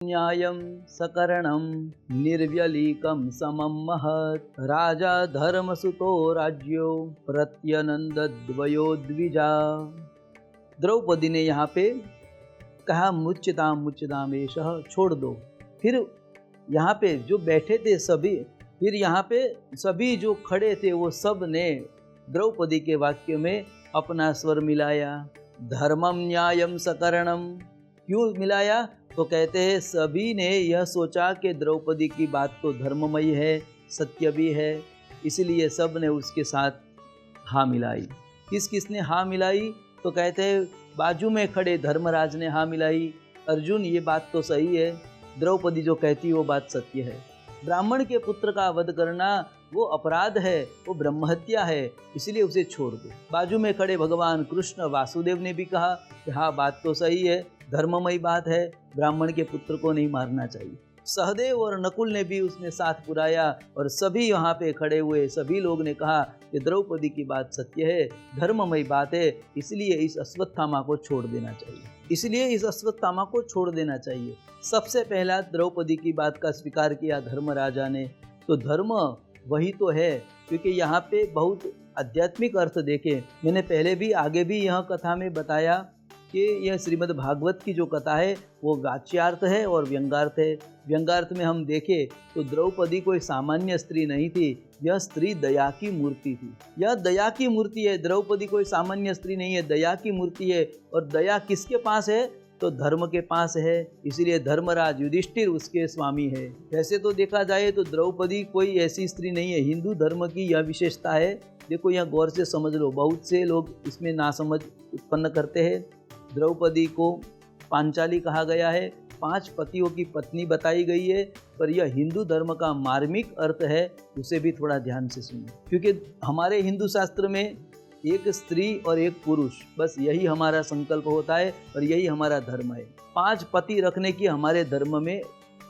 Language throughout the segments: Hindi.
न्यायं सकरणं निर्व्यलीकं समं महत् राजा धर्मसुतो राज्यो प्रत्यनंदद्वयो द्विजा। द्रौपदी ने यहाँ पे कहा मुच्यताम मुच्यताम एषः, छोड़ दो। फिर यहाँ पे जो बैठे थे सभी, फिर यहाँ पे सभी जो खड़े थे वो सब ने द्रौपदी के वाक्य में अपना स्वर मिलाया। धर्मम न्यायम सकरणम, क्यों मिलाया? तो कहते हैं सभी ने यह सोचा कि द्रौपदी की बात तो धर्ममयी है, सत्य भी है, इसलिए सब ने उसके साथ हाँ मिलाई। किस किस ने हाँ मिलाई? तो कहते हैं बाजू में खड़े धर्मराज ने हाँ मिलाई, अर्जुन ये बात तो सही है, द्रौपदी जो कहती वो बात सत्य है। ब्राह्मण के पुत्र का वध करना वो अपराध है, वो ब्रह्महत्या है, इसलिए उसे छोड़ दो। बाजू में खड़े भगवान कृष्ण वासुदेव ने भी कहा कि हाँ बात तो सही है, धर्ममयी बात है, ब्राह्मण के पुत्र को नहीं मारना चाहिए। सहदेव और नकुल ने भी उसमें साथ पुराया और सभी वहाँ पे खड़े हुए सभी लोग ने कहा कि द्रौपदी की बात सत्य है, धर्ममयी बात है, इसलिए इस अश्वत्थामा को छोड़ देना चाहिए, इसलिए इस अश्वत्थामा को छोड़ देना चाहिए। सबसे पहला द्रौपदी की बात का स्वीकार किया धर्मराजा ने। तो धर्म वही तो है, क्योंकि यहाँ पे बहुत आध्यात्मिक अर्थ देखे। मैंने पहले भी आगे भी यह कथा में बताया कि यह श्रीमद् भागवत की जो कथा है वो वाच्यार्थ है और व्यंगार्थ है। व्यंगार्थ में हम देखें तो द्रौपदी कोई सामान्य स्त्री नहीं थी, यह स्त्री दया की मूर्ति थी। यह दया की मूर्ति है, द्रौपदी कोई सामान्य स्त्री नहीं है, दया की मूर्ति है। और दया किसके पास है? तो धर्म के पास है, इसीलिए धर्मराज युधिष्ठिर उसके स्वामी है। वैसे तो देखा जाए तो द्रौपदी कोई ऐसी स्त्री नहीं है, हिंदू धर्म की यह विशेषता है। देखो यह गौर से समझ लो, बहुत से लोग इसमें नासमझ उत्पन्न करते हैं। द्रौपदी को पांचाली कहा गया है, 5 पतियों की पत्नी बताई गई है, पर यह हिंदू धर्म का मार्मिक अर्थ है, उसे भी थोड़ा ध्यान से सुनो। क्योंकि हमारे हिंदू शास्त्र में एक स्त्री और एक पुरुष, बस यही हमारा संकल्प होता है और यही हमारा धर्म है। 5 पति रखने की हमारे धर्म में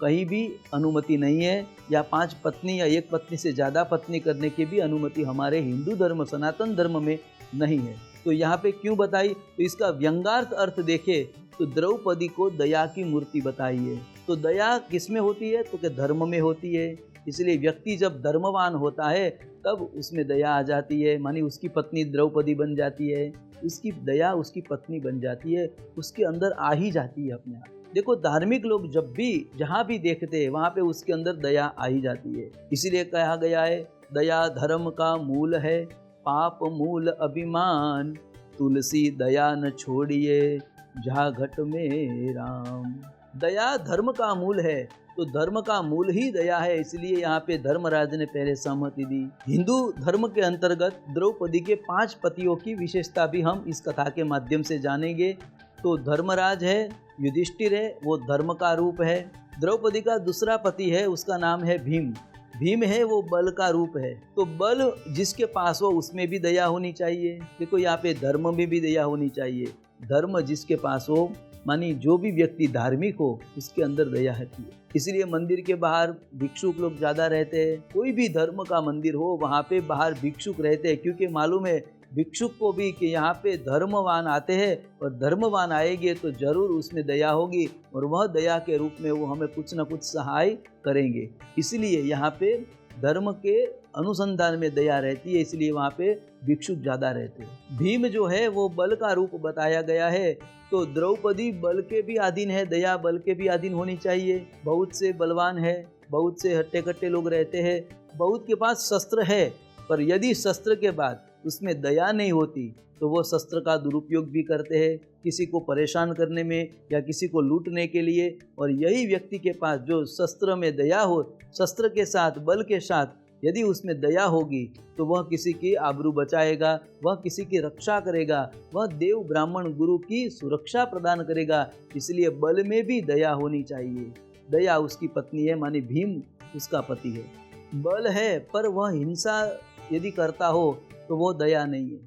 कहीं भी अनुमति नहीं है, या 5 पत्नी या एक पत्नी से ज़्यादा पत्नी करने की भी अनुमति हमारे हिंदू धर्म सनातन धर्म में नहीं है। तो यहाँ पे क्यों बताई? तो इसका व्यंगार्थ अर्थ देखे तो द्रौपदी को दया की मूर्ति बताई है। तो दया किस में होती है? तो कि धर्म में होती है। इसलिए व्यक्ति जब धर्मवान होता है तब उसमें दया आ जाती है, मानी उसकी पत्नी द्रौपदी बन जाती है, उसकी दया उसकी पत्नी बन जाती है, उसके अंदर आ ही जाती है अपने आप। देखो धार्मिक लोग जब भी जहाँ भी देखते हैं वहाँ पे उसके अंदर दया आ ही जाती है। इसीलिए कहा गया है दया धर्म का मूल है, पाप मूल अभिमान, तुलसी दया न छोड़िए जहाँ घट में राम। दया धर्म का मूल है, तो धर्म का मूल ही दया है, इसलिए यहाँ पे धर्मराज ने पहले सहमति दी। हिंदू धर्म के अंतर्गत द्रौपदी के 5 पतियों की विशेषता भी हम इस कथा के माध्यम से जानेंगे। तो धर्मराज है, युधिष्ठिर है, वो धर्म का रूप है। द्रौपदी का दूसरा पति है, उसका नाम है भीम। भीम है, वो बल का रूप है। तो बल जिसके पास हो उसमें भी दया होनी चाहिए। देखो यहाँ पे धर्म में भी दया होनी चाहिए। धर्म जिसके पास हो, मानी जो भी व्यक्ति धार्मिक हो उसके अंदर दया है। इसलिए मंदिर के बाहर भिक्षुक लोग ज़्यादा रहते हैं। कोई भी धर्म का मंदिर हो वहाँ पे बाहर भिक्षुक रहते हैं, क्योंकि मालूम है भिक्षुक को भी कि यहाँ पे धर्मवान आते हैं और धर्मवान आएंगे तो जरूर उसमें दया होगी और वह दया के रूप में वो हमें कुछ न कुछ सहाय करेंगे। इसलिए यहाँ पे धर्म के अनुसंधान में दया रहती है, इसलिए वहाँ पे भिक्षुक ज़्यादा रहते हैं। भीम जो है वो बल का रूप बताया गया है। तो द्रौपदी बल के भी अधीन है, दया बल के भी अधीन होनी चाहिए। बहुत से बलवान है, बहुत से हट्टे कट्टे लोग रहते हैं, बहुत के पास शस्त्र है, पर यदि शस्त्र के बाद उसमें दया नहीं होती तो वो शस्त्र का दुरुपयोग भी करते हैं, किसी को परेशान करने में या किसी को लूटने के लिए। और यही व्यक्ति के पास जो शस्त्र में दया हो, शस्त्र के साथ बल के साथ यदि उसमें दया होगी तो वह किसी की आबरू बचाएगा, वह किसी की रक्षा करेगा, वह देव ब्राह्मण गुरु की सुरक्षा प्रदान करेगा। इसलिए बल में भी दया होनी चाहिए। दया उसकी पत्नी है, मानी भीम उसका पति है। बल है पर वह हिंसा यदि करता हो तो वो दया नहीं है।